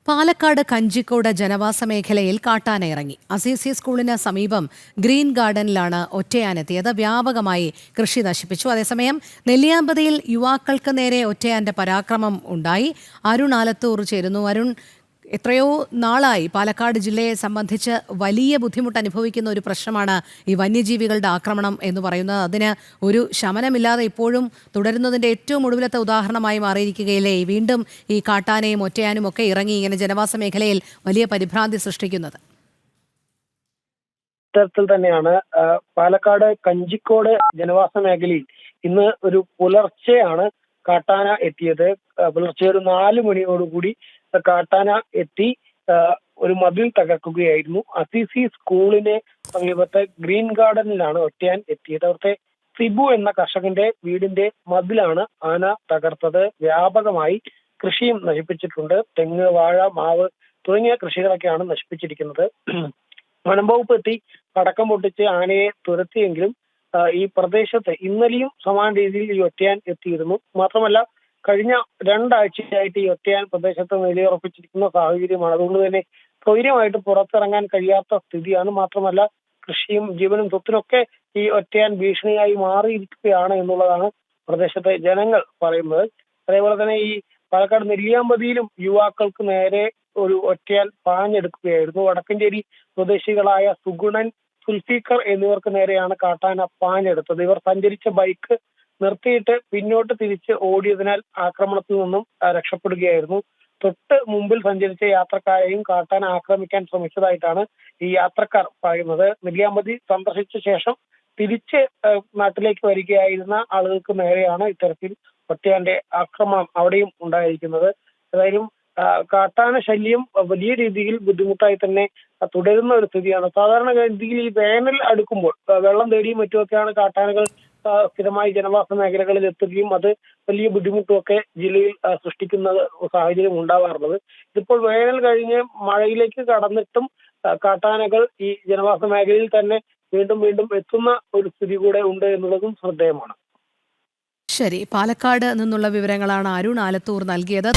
പാലക്കാട് കഞ്ചിക്കോട് ജനവാസ മേഖലയിൽ കാട്ടാന ഇറങ്ങി. അസീസി സ്കൂളിന് സമീപം ഗ്രീൻ ഗാർഡനിലാണ് ഒറ്റയാനെത്തിയത്. വ്യാപകമായി കൃഷി നശിപ്പിച്ചു. അതേസമയം നെല്ലിയാമ്പതിയിൽ യുവാക്കൾക്ക് നേരെ ഒറ്റയാന്റെ പരാക്രമം ഉണ്ടായി. അരുൺ ആലത്തൂർ ചേരുന്നു. അരുൺ, എത്രയോ നാളായി പാലക്കാട് ജില്ലയെ സംബന്ധിച്ച് വലിയ ബുദ്ധിമുട്ട് അനുഭവിക്കുന്ന ഒരു പ്രശ്നമാണ് ഈ വന്യജീവികളുടെ ആക്രമണം എന്ന് പറയുന്നത്. അതിന് ഒരു ശമനമില്ലാതെ ഇപ്പോഴും തുടരുന്നതിൻ്റെ ഏറ്റവും ഒടുവിലത്തെ ഉദാഹരണമായി മാറിയിരിക്കുകയില്ലേ വീണ്ടും ഈ കാട്ടാനയും ഒറ്റയാനും ഒക്കെ ഇറങ്ങി ഇങ്ങനെ ജനവാസ മേഖലയിൽ വലിയ പരിഭ്രാന്തി സൃഷ്ടിക്കുന്നത്? ഇത്തരത്തിൽ തന്നെയാണ് പാലക്കാട് കഞ്ചിക്കോട് ജനവാസ മേഖലയിൽ ഇന്ന് ഒരു പുലർച്ചെയാണ് കാട്ടാന എത്തിയത്. പുലർച്ചെ ഒരു 4 മണിയോടുകൂടി കാട്ടാന എത്തി ഒരു മതിൽ തകർക്കുകയായിരുന്നു. അസീസി സ്കൂളിന് സമീപത്തെ ഗ്രീൻ ഗാർഡനിലാണ് ഒറ്റയാൻ എത്തിയത്. അവിടുത്തെ സിബു എന്ന കർഷകന്റെ വീടിന്റെ മതിലാണ് ആന തകർത്തത്. വ്യാപകമായി കൃഷിയും നശിപ്പിച്ചിട്ടുണ്ട്. തെങ്ങ്, വാഴ, മാവ് തുടങ്ങിയ കൃഷികളൊക്കെയാണ് നശിപ്പിച്ചിരിക്കുന്നത്. വനംവകുപ്പ് എത്തി പടക്കം പൊട്ടിച്ച് ആനയെ തുരത്തിയെങ്കിലും ഈ പ്രദേശത്ത് ഇന്നലെയും സമാന രീതിയിൽ ഈ ഒറ്റയാൻ എത്തിയിരുന്നു. മാത്രമല്ല, കഴിഞ്ഞ 2 ആഴ്ചയായിട്ട് ഈ ഒറ്റയാൻ പ്രദേശത്ത് നിലയുറപ്പിച്ചിരിക്കുന്ന സാഹചര്യമാണ്. അതുകൊണ്ട് തന്നെ സ്വൈര്യമായിട്ട് പുറത്തിറങ്ങാൻ കഴിയാത്ത സ്ഥിതിയാണ്. മാത്രമല്ല, കൃഷിയും ജീവനും സ്വത്തിനൊക്കെ ഈ ഒറ്റയാൻ ഭീഷണിയായി മാറിയിരിക്കുകയാണ് എന്നുള്ളതാണ് പ്രദേശത്തെ ജനങ്ങൾ പറയുന്നത്. അതേപോലെ തന്നെ ഈ പാലക്കാട് നെല്ലിയാമ്പതിയിലും യുവാക്കൾക്ക് നേരെ ഒരു ഒറ്റയാൻ പാഞ്ഞെടുക്കുകയായിരുന്നു. വടക്കഞ്ചേരി സ്വദേശികളായ സുഗുണൻ, സുൽഫീഖർ എന്നിവർക്ക് നേരെയാണ് കാട്ടാന പാഞ്ഞെടുത്തത്. ഇവർ സഞ്ചരിച്ച ബൈക്ക് നിർത്തിയിട്ട് പിന്നോട്ട് തിരിച്ച് ഓടിയതിനാൽ ആക്രമണത്തിൽ നിന്നും രക്ഷപ്പെടുകയായിരുന്നു. തൊട്ട് മുമ്പിൽ സഞ്ചരിച്ച യാത്രക്കാരെയും കാട്ടാന ആക്രമിക്കാൻ ശ്രമിച്ചതായിട്ടാണ് ഈ യാത്രക്കാർ പറയുന്നത്. നെല്ലിയാമ്പതി സന്ദർശിച്ച ശേഷം തിരിച്ച് നാട്ടിലേക്ക് വരികയായിരുന്ന ആളുകൾക്ക് നേരെയാണ് ഇത്തരത്തിൽ ഒറ്റയാന്റെ ആക്രമണം അവിടെയും ഉണ്ടായിരിക്കുന്നത്. ഏതായാലും കാട്ടാന ശല്യം വലിയ രീതിയിൽ ബുദ്ധിമുട്ടായി തന്നെ തുടരുന്ന ഒരു സ്ഥിതിയാണ്. സാധാരണ ഗതിയിൽ ഈ വേനൽ അടുക്കുമ്പോൾ വെള്ളം തേടിയും മറ്റുമൊക്കെയാണ് കാട്ടാനകൾ സ്ഥിരമായി ജനവാസ മേഖലകളിൽ എത്തുകയും അത് വലിയ ബുദ്ധിമുട്ടുമൊക്കെ ജില്ലയിൽ സൃഷ്ടിക്കുന്ന സാഹചര്യം ഉണ്ടാവാറുള്ളത്. ഇതിപ്പോൾ വേനൽ കഴിഞ്ഞ് മഴയിലേക്ക് കടന്നിട്ടും കാട്ടാനകൾ ഈ ജനവാസ മേഖലയിൽ തന്നെ വീണ്ടും വീണ്ടും എത്തുന്ന ഒരു സ്ഥിതി കൂടെ ഉണ്ട് എന്നുള്ളതും ശ്രദ്ധേയമാണ്. ശരി, പാലക്കാട് നിന്നുള്ള വിവരങ്ങളാണ് അരുൺ ആലത്തൂർ നൽകിയത്.